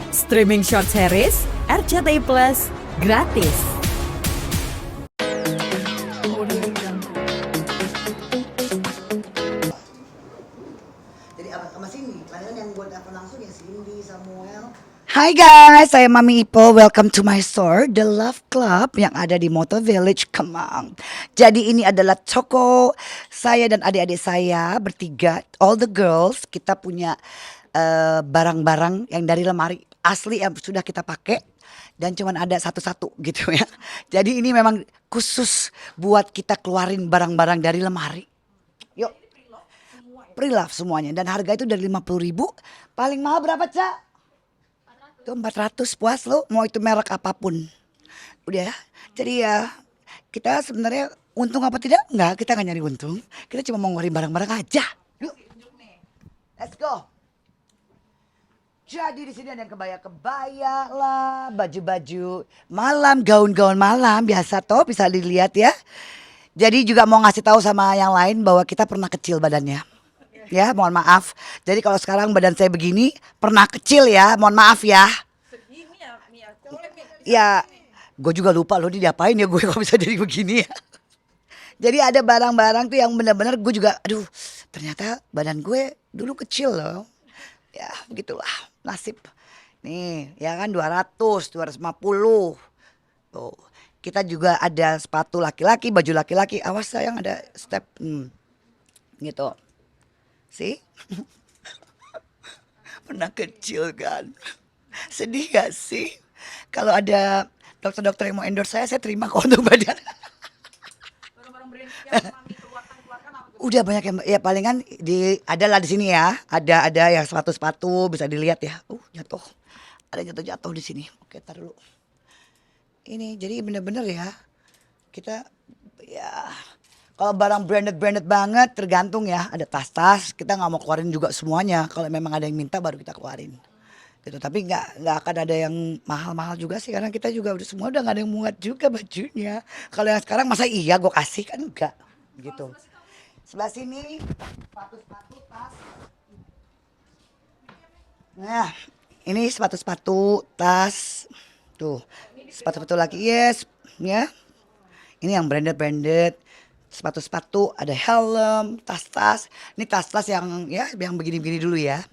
Streaming short series RCTI Plus gratis. Jadi abang sama Cindy, padahal yang buat aku langsung ya Cindy, Samuel. Hai guys, saya Mami Ipo. Welcome to my store, The Love Club yang ada di Motor Village, Kemang. Jadi ini adalah toko saya dan adik-adik saya bertiga, all the girls. Kita punya barang-barang yang dari lemari asli yang sudah kita pakai dan cuman ada satu-satu gitu ya. Jadi ini memang khusus buat kita keluarin barang-barang dari lemari. Yuk, pre-love semuanya dan harga itu dari 50.000. Paling mahal berapa, Cak? Itu 400, puas lo, mau itu merek apapun. Udah ya. Jadi ya kita sebenarnya untung apa tidak? Enggak, kita nggak nyari untung. Kita cuma mau ngeluarin barang-barang aja. Yuk. Let's go. Jadi di sini ada yang kebaya-kebaya lah, baju-baju malam, gaun-gaun malam biasa toh, bisa dilihat ya. Jadi juga mau ngasih tahu sama yang lain bahwa kita pernah kecil badannya. Ya, mohon maaf. Jadi kalau sekarang badan saya begini, pernah kecil ya, mohon maaf ya. Ya, gue juga lupa loh diapain ya gue kalau bisa jadi begini ya. Jadi ada barang-barang tuh yang benar-benar gue juga, aduh, ternyata badan gue dulu kecil loh. Ya, begitulah nasib. Nih, ya kan 200, 250. Tuh, kita juga ada sepatu laki-laki, baju laki-laki. Awas sayang ada step. Gitu. Sih? Pernah kecil kan? Sedih gak sih? Kalau ada dokter-dokter yang mau endorse saya terima kok untuk badan. Udah banyak yang ya palingan ada lah di sini ya. Ada yang sepatu-sepatu bisa dilihat ya. Jatuh. Ada jatuh-jatuh di sini. Oke, tar dulu. Ini jadi bener-bener ya. Kita ya kalau barang branded banget tergantung ya. Ada tas-tas, kita nggak mau keluarin juga semuanya. Kalau memang ada yang minta baru kita keluarin. Gitu. Tapi nggak akan ada yang mahal-mahal juga sih karena kita juga semua udah nggak ada yang muat juga bajunya. Kalau yang sekarang masa iya gue kasih kan enggak gitu. Sebelah sini sepatu-sepatu tas. Nah, ini sepatu-sepatu tas. Tuh, sepatu-sepatu lagi yes, ya. Ini yang branded. Sepatu-sepatu, ada helm, tas-tas. Ini tas-tas yang ya yang begini-begini dulu ya.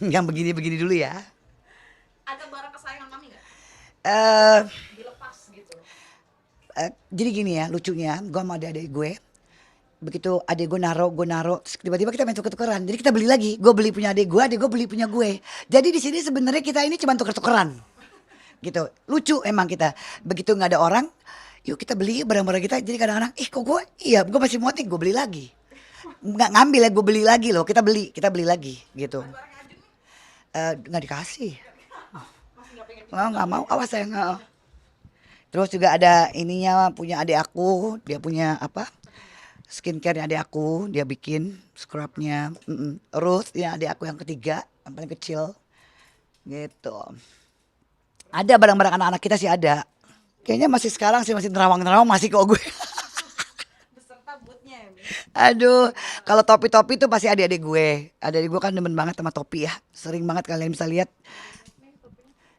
Yang begini-begini dulu ya. Ada barang kesayangan Mami nggak? Eh Dilepas gitu. jadi gini ya lucunya, gue sama adik-adik gue. Begitu adik gue naruh, terus tiba-tiba kita main tuker-tukeran. Jadi kita beli lagi. Gue beli punya adik gue beli punya gue. Jadi di sini sebenarnya kita ini cuma tuker-tukeran. Gitu. Lucu emang kita. Begitu nggak ada orang, yuk kita beli barang-barang kita. Jadi kadang-kadang, kok gue masih muat nih, gue beli lagi. Nggak ngambil ya, gue beli lagi loh. Kita beli lagi gitu. Nggak dikasih. Nggak mau, awas saya nggak. Terus juga ada ininya punya adik aku, dia punya apa? Skincare adik aku, dia bikin scrubnya. Ruth, ya adik aku yang ketiga, yang paling kecil. Gitu. Ada barang-barang anak-anak kita sih ada. Kayaknya masih sekarang sih masih nerawang-nerawang masih kok gue. Beserta bootnya ya. Aduh, kalau topi-topi tuh pasti adik-adik gue. Adik-adik gue kan demen banget sama topi ya. Sering banget kalian bisa lihat.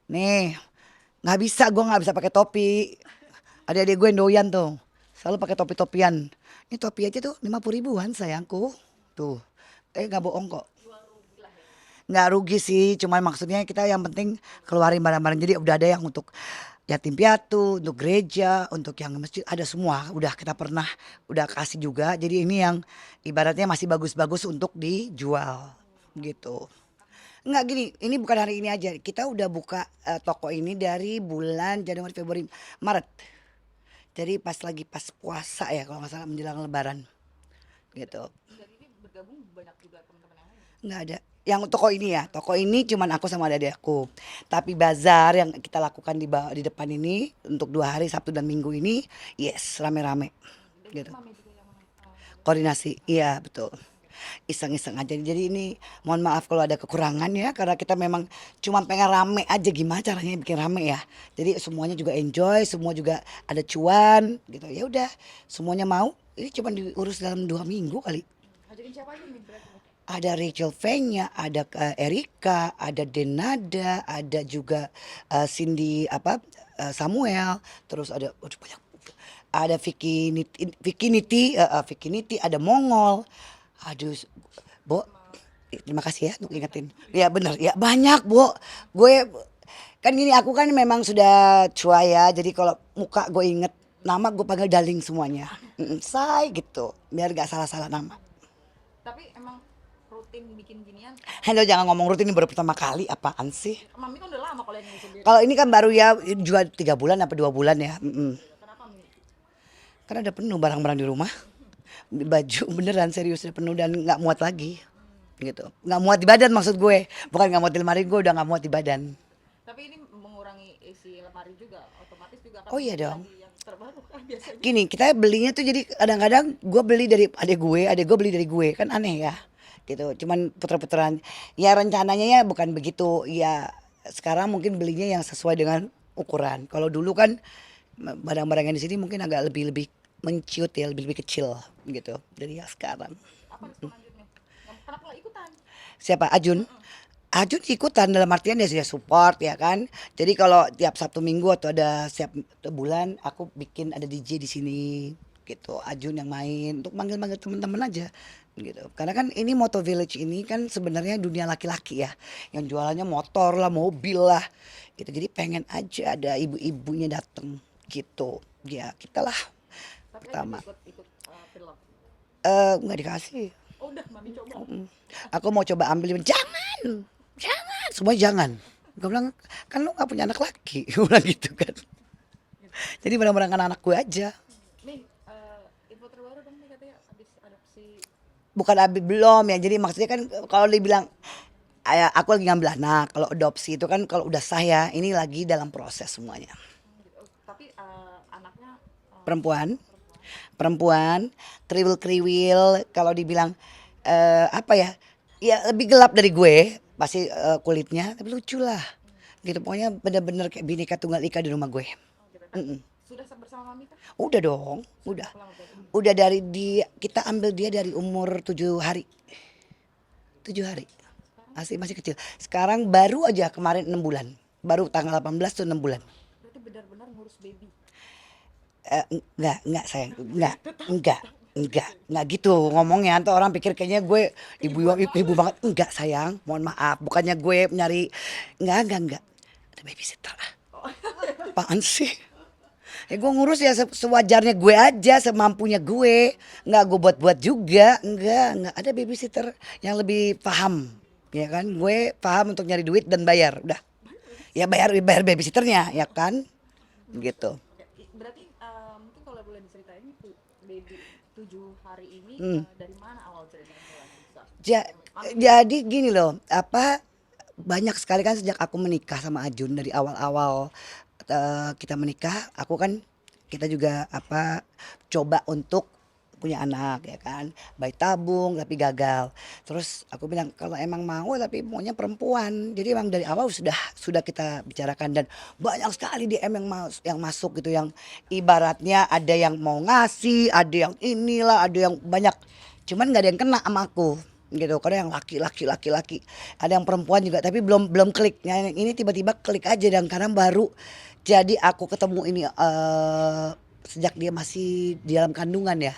Nih, gue nggak bisa pakai topi. Adik-adik gue yang doyan tuh, selalu pakai topi-topian. Ini topi aja tuh 50.000-an sayangku. Tuh, nggak bohong kok. Nggak rugi sih, cuman maksudnya kita yang penting keluarin barang-barang. Jadi udah ada yang untuk yatim piatu, untuk gereja, untuk yang masjid, ada semua. Udah kita pernah, udah kasih juga. Jadi ini yang ibaratnya masih bagus-bagus untuk dijual gitu. Enggak gini, ini bukan hari ini aja. Kita udah buka toko ini dari bulan Januari, Februari, Maret. Jadi pas puasa ya kalau nggak salah menjelang Lebaran gitu. Dan ini bergabung banyak juga teman-teman yang lain. Nggak ada. Yang toko ini ya, toko ini cuman aku sama adik aku. Tapi bazar yang kita lakukan di depan ini untuk 2 hari Sabtu dan Minggu ini, yes rame-rame. Gitu. Mami juga yang Koordinasi, iya betul. Iseng-iseng aja. Jadi ini mohon maaf kalau ada kekurangan ya karena kita memang cuma pengen rame aja, gimana caranya bikin rame ya. Jadi semuanya juga enjoy, semua juga ada cuan gitu. Ya udah, semuanya mau. Ini cuma diurus dalam 2 minggu kali. ngajakin siapa aja nih berarti? Ada Rachel V-nya, ada Erika, ada Denada, ada juga Cindy Samuel, terus ada waduh, banyak. Ada Vicky Niti, ada Mongol. Aduh, Bo, terima kasih ya untuk ingetin. Ya bener, ya banyak, Bo. Gue kan gini, aku kan memang sudah tua ya, jadi kalau muka gue inget nama gue panggil Darling semuanya. Say gitu, biar gak salah-salah nama. Tapi emang rutin bikin ginian. Hello, jangan ngomong rutin, ini baru pertama kali, apaan sih? Mami kan udah lama kalau yang ini sendiri. Kalau ini kan baru ya, juga 3 bulan apa 2 bulan ya. Kenapa Mi? Karena udah penuh barang-barang di rumah. Baju beneran serius udah penuh dan nggak muat lagi. Gitu. Nggak muat di badan maksud gue. Bukan nggak muat di lemari, gue udah nggak muat di badan. Tapi ini mengurangi isi lemari juga, otomatis juga akan Oh iya beli dong. lagi yang terbaru kan biasanya. Gini, kita belinya tuh jadi kadang-kadang gue beli dari adek gue beli dari gue. Kan aneh ya. Gitu. Cuman puter-puteran. Ya rencananya ya bukan begitu. Ya sekarang mungkin belinya yang sesuai dengan ukuran. Kalau dulu kan barang-barang yang di sini mungkin agak lebih menciut ya, lebih kecil gitu dari yang sekarang. Apa selanjutnya? Kenapa nggak ikutan? Siapa? Ajun? Ajun ikutan dalam artian dia support ya kan. Jadi kalau tiap Sabtu Minggu atau ada setiap bulan aku bikin ada DJ di sini gitu. Ajun yang main untuk manggil-manggil teman-teman aja gitu. Karena kan ini Moto Village ini kan sebenarnya dunia laki-laki ya. Yang jualannya motor lah, mobil lah gitu. Jadi pengen aja ada ibu-ibunya datang gitu. Ya kita lah Tapi pertama. ikut film. Nggak dikasih. Oh, udah Mami coba. Aku mau coba ambil, jangan, semua jangan. Gue bilang, kan lu gak punya anak laki, gue bilang gitu kan. Jadi barang-barang anak gue aja. Nih, info terbaru dong nih katanya habis adopsi. Bukan belum ya, jadi maksudnya kan kalau dibilang, aku lagi ngambil anak, kalau adopsi itu kan kalau udah sah ya, ini lagi dalam proses semuanya. Gitu. Tapi anaknya Perempuan, kriwil-kriwil, kalau dibilang apa ya, ya lebih gelap dari gue, pasti kulitnya, tapi lucu lah. Gitu, pokoknya bener-bener kayak Bhinneka Tunggal Ika di rumah gue. gitu. Nah, sudah bersama Mami kan? Udah dong, udah. Berapa lama berarti? Udah kita ambil dia dari umur 7 hari. 7 hari. Masih kecil. Sekarang baru aja kemarin 6 bulan. Baru tanggal 18 tuh 6 bulan. Berarti benar-benar ngurus baby. Enggak sayang, enggak gitu ngomongnya. Nanti orang pikir kayaknya gue ibu banget. Enggak sayang, mohon maaf. Bukannya gue nyari, enggak. Ada babysitter. Apaan sih? Gue ngurus ya sewajarnya gue aja, semampunya gue. Enggak gue buat-buat juga. Enggak ada babysitter yang lebih paham. Ya kan, gue paham untuk nyari duit dan bayar. Udah. Ya bayar babysitternya, ya kan? Gitu. Berarti mungkin kalau boleh diceritain baby 7 hari ini dari mana awal ceritanya mulai? Jadi gini loh, banyak sekali kan sejak aku menikah sama Ajun dari awal-awal kita menikah, kita juga coba untuk punya anak ya kan, bayi tabung tapi gagal. Terus aku bilang kalau emang mau tapi maunya perempuan. Jadi emang dari awal sudah kita bicarakan dan banyak sekali DM yang masuk gitu, yang ibaratnya ada yang mau ngasih, ada yang inilah, ada yang banyak. Cuman nggak ada yang kena sama aku gitu, karena yang laki, ada yang perempuan juga tapi belum klik. Nah, ini tiba-tiba klik aja dan karena baru jadi aku ketemu ini sejak dia masih di dalam kandungan ya.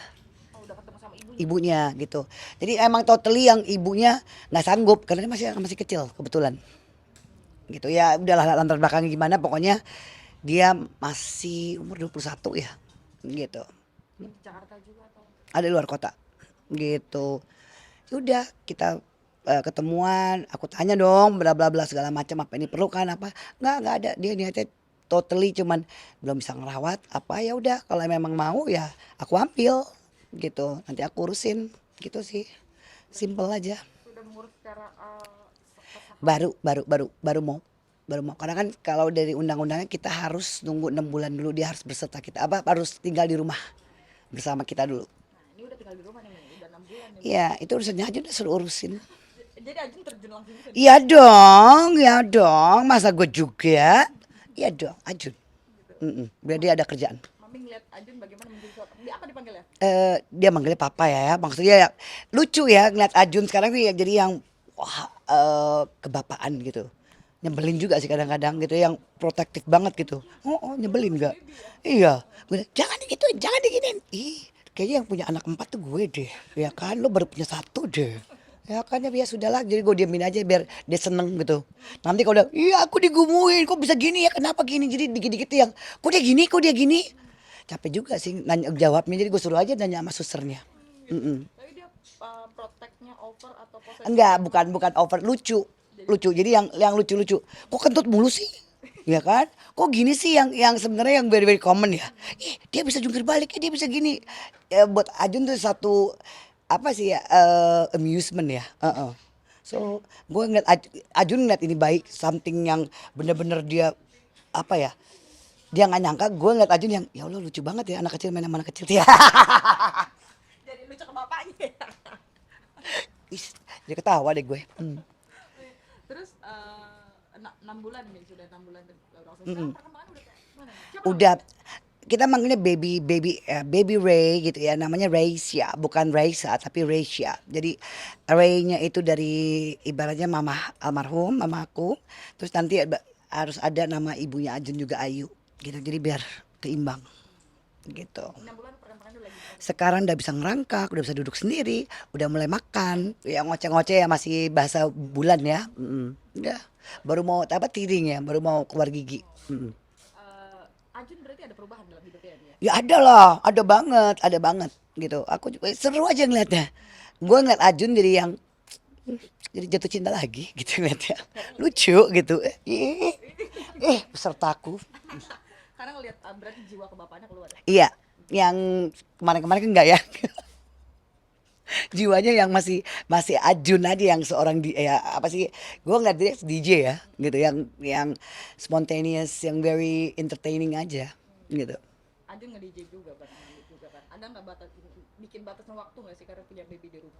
Oh, udah ketemu sama ibunya. Ibunya gitu. Jadi emang totally yang ibunya nggak sanggup karena dia masih kecil kebetulan. Gitu ya, udahlah latar belakangnya gimana, pokoknya dia masih umur 21 ya. Gitu. Di Jakarta juga atau? Ada di luar kota. Gitu. Udah kita ketemuan, aku tanya dong bla bla bla segala macam, apa ini perlu kan apa? Nggak ada. Dia niatnya totally cuman belum bisa ngerawat apa, ya udah kalau memang mau ya aku ambil gitu, nanti aku urusin gitu sih, simple aja. Sudah mengurus secara Baru mau karena kan kalau dari undang-undangnya kita harus nunggu 6 bulan dulu, dia harus berserta kita harus tinggal di rumah bersama kita dulu. Nah, ini udah tinggal di rumah nih, udah 6 bulan nih. Iya, itu urusannya aja udah suruh urusin. Jadi Ajun terjun langsung ke sini. Iya dong, masa gue juga. Iya dong, Ajun. Biar dia ada kerjaan. Mami nih ngeliat Ajun bagaimana menjadi seorang, dia apa dipanggil ya? Dia manggilnya papa ya, maksudnya ya, lucu ya ngeliat Ajun sekarang nih jadi yang wah, kebapaan gitu. Nyebelin juga sih kadang-kadang gitu, yang protektif banget gitu. Nyebelin nggak? Iya, gue bilang, jangan digituin, jangan diginiin. Ih, kayaknya yang punya anak 4 tuh gue deh, ya kan? Lo baru punya 1 deh. Ya kan ya sudahlah, jadi gue diemin aja biar dia seneng gitu. Nanti kalau udah, iya aku digumuin, kok bisa gini ya, kenapa gini? Jadi dikit-dikit yang, kok dia gini? Capek juga sih nanya jawabnya, jadi gue suruh aja nanya sama susternya. Mm-mm. Tapi dia protectnya over atau posesif? Enggak, bukan over, lucu. Jadi yang lucu-lucu. Kok kentut mulu sih? Ya kan? Kok gini sih yang sebenarnya yang very very common ya? Dia bisa jungkir balik, dia bisa gini. Ya, buat Ajun tuh satu apa sih ya, amusement ya. So gue ngeliat Ajun ngeliat ini baik, something yang bener-bener dia apa ya? Dia nggak nyangka, gue ngeliat Ajun yang ya Allah lucu banget ya anak kecil main sama anak kecil ya. Jadi lucu ke bapaknya ya? Jadi ketawa deh gue. Terus 6 bulan nih, sudah 6 bulan langsung. Sekarang perkembangan udah kayak gimana? Siapa Udah kita manggilnya baby Ray gitu ya, namanya Raisya, bukan Raisa tapi Raisya. Jadi Ray-nya itu dari ibaratnya mama almarhum mamaku, terus nanti harus ada nama ibunya Ajun juga Ayu gitu, jadi biar keimbang gitu. 6 bulan perkembangan udah lagi? Sekarang udah bisa ngerangkak, udah bisa duduk sendiri, udah mulai makan, ya ngoceh-ngoceh ya masih bahasa bulan ya. Udah baru mau apa tiring ya, baru mau keluar gigi. Ajun berarti ada perubahan dalam hidupnya dia? Ya ada lah, ada banget gitu. Aku juga seru aja ngeliatnya. Gue ngeliat Ajun jadi yang jadi jatuh cinta lagi gitu ngeliatnya. Lucu gitu. Pesertaku. Karena ngeliat berarti jiwa ke bapaknya keluar ya? Iya, yang kemarin-kemarin kan enggak ya. Jiwanya yang masih Ajun aja, yang seorang ya apa sih, gue ngeliat dia DJ ya gitu, yang spontaneous, yang very entertaining aja gitu. Ajun nge-DJ juga kan, juga kan. Ada nggak bikin batasan waktu nggak sih karena punya baby di rumah?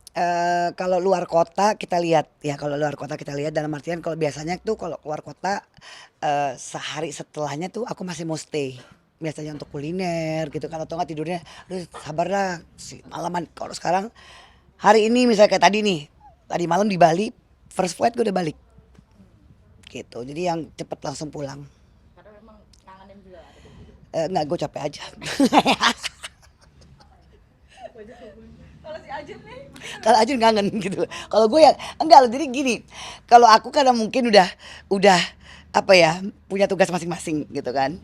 Kalau luar kota kita lihat ya, kalau luar kota kita lihat dalam artian kalau biasanya tuh kalau keluar kota sehari setelahnya tuh aku masih mau stay biasanya untuk kuliner gitu kan, atau nggak tidurnya aduh sabar lah si malaman. Kalau sekarang hari ini misalnya kayak tadi malam di Bali first flight gue udah balik gitu, jadi yang cepet langsung pulang. Karena memang kangenin juga ada baby. Nggak, gue capek aja. Kalau si Ajun nih? Kalau Ajun kangen gitu. Kalau gue ya enggak loh. Jadi gini, kalau aku karena mungkin udah apa ya, punya tugas masing-masing gitu kan.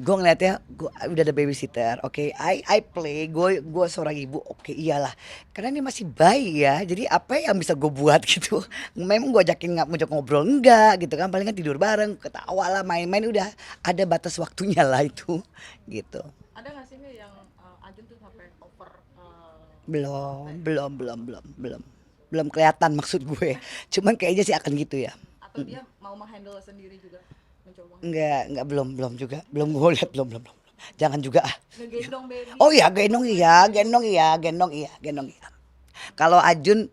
Gue ngeliatnya gue udah ada babysitter, oke, I play, gue seorang ibu, oke, iyalah, karena ini masih bayi ya, jadi apa yang bisa gue buat gitu. Memang gue ajakin nggak ngajak ngobrol enggak gitu kan, paling kan tidur bareng, ketawa lah, main-main, udah ada batas waktunya lah itu gitu. Ada nggak sih nih yang Ajun tuh sampai over? Belum kelihatan maksud gue, cuman kayaknya sih akan gitu ya. Atau dia mau menghandle sendiri juga, mencoba? Enggak, belum juga, belum gue lihat, belum. Jangan juga ah. Ngegendong baby? Oh iya, gendong iya. Kalau Ajun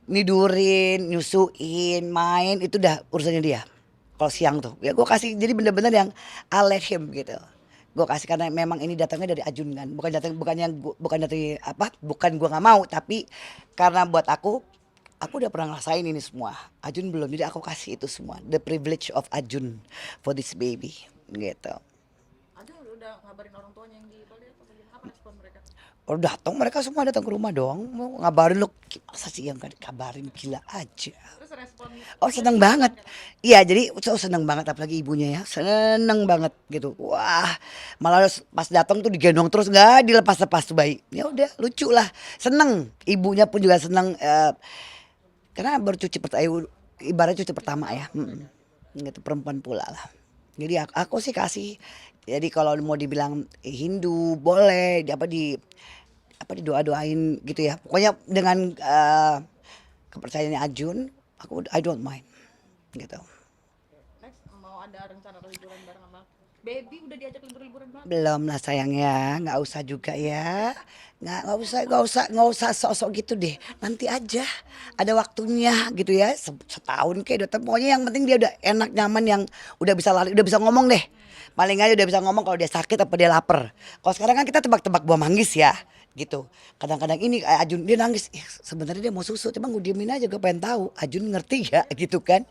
nidurin, nyusuin, main itu udah urusannya dia. Kalau siang tuh, ya gue kasih, jadi bener-bener yang I let him gitu. Gue kasih karena memang ini datangnya dari Ajun kan, bukan gue nggak mau, tapi karena buat aku udah pernah ngerasain ini semua. Ajun belum, jadi aku kasih itu semua. The privilege of Ajun for this baby gitu. Ajun udah ngabarin orang tuanya yang di Bali atau bagaimana? Apa respon mereka? Oh datang, mereka semua datang ke rumah dong, mau ngabarin lo, masa sih yang gak dikabarin, gila aja. Terus respon? Oh seneng banget, iya jadi seneng banget, apalagi ibunya ya, seneng banget gitu. Wah malah pas datang tuh digendong terus, nggak dilepas-lepas tuh bayi. Ya udah lucu lah, seneng. Ibunya pun juga seneng, karena baru ibarat cuci pertama ya, gitu, perempuan pula lah. Jadi aku sih kasih. Jadi kalau mau dibilang Hindu boleh, didoa-doain gitu ya. Pokoknya dengan kepercayaannya Ajun, I don't mind gitu. Next mau ada rencana liburan bareng sama Baby udah diajak libur-liburan banget. Belum lah sayang ya, nggak usah juga ya. Nggak usah sok-sok gitu deh. Nanti aja ada waktunya gitu ya. Setahun kayak 2 tahun. Pokoknya yang penting dia udah enak nyaman yang udah bisa lari, udah bisa ngomong deh. Paling aja udah bisa ngomong kalau dia sakit apa dia lapar. Kalau sekarang kan kita tebak-tebak buah manggis ya gitu. Kadang-kadang ini Ajun dia nangis. Sebenarnya dia mau susu, cuma gue diemin aja, gue pengen tahu Ajun ngerti ya gitu kan.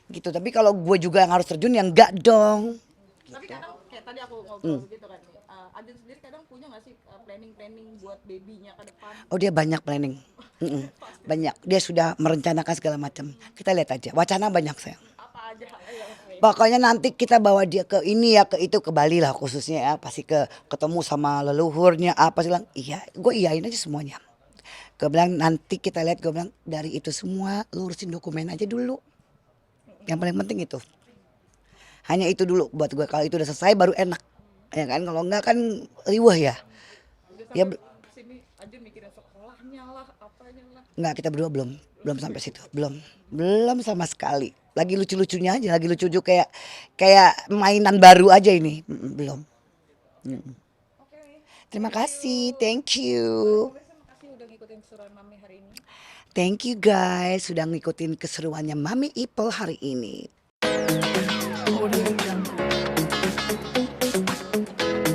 Gitu. Tapi kalau gue juga yang harus terjun ya enggak dong. Tapi kadang kayak tadi aku ngobrol begitu kan nih. Adin sendiri kadang punya nggak sih planning-planning buat babynya ke depan? Oh dia banyak planning. Banyak. Dia sudah merencanakan segala macam. Kita lihat aja. Wacana banyak sayang. Apa aja yang Pokoknya nanti kita bawa dia ke ini ya, ke itu, ke Bali lah khususnya ya. Pasti ketemu sama leluhurnya apa sih bilang. Iya, gue iyain aja semuanya. Gue bilang nanti kita lihat, gue bilang dari itu semua lurusin dokumen aja dulu. Yang paling penting itu. Hanya itu dulu buat gue, kalau itu udah selesai baru enak. Ya kan, kalau enggak kan riweh ya. udah Ya sampai sini Adin mikirin sekolahnya lah, apanya lah. enggak, kita berdua belum sampai situ, belum sama sekali. Lagi lucu-lucunya aja, lagi lucu kayak mainan baru aja ini. Belum. Oke. Terima kasih, thank you. Pemirsa, makasih udah ngikutin keseruan Mami hari ini. Thank you guys sudah ngikutin keseruannya Mami Ipel hari ini.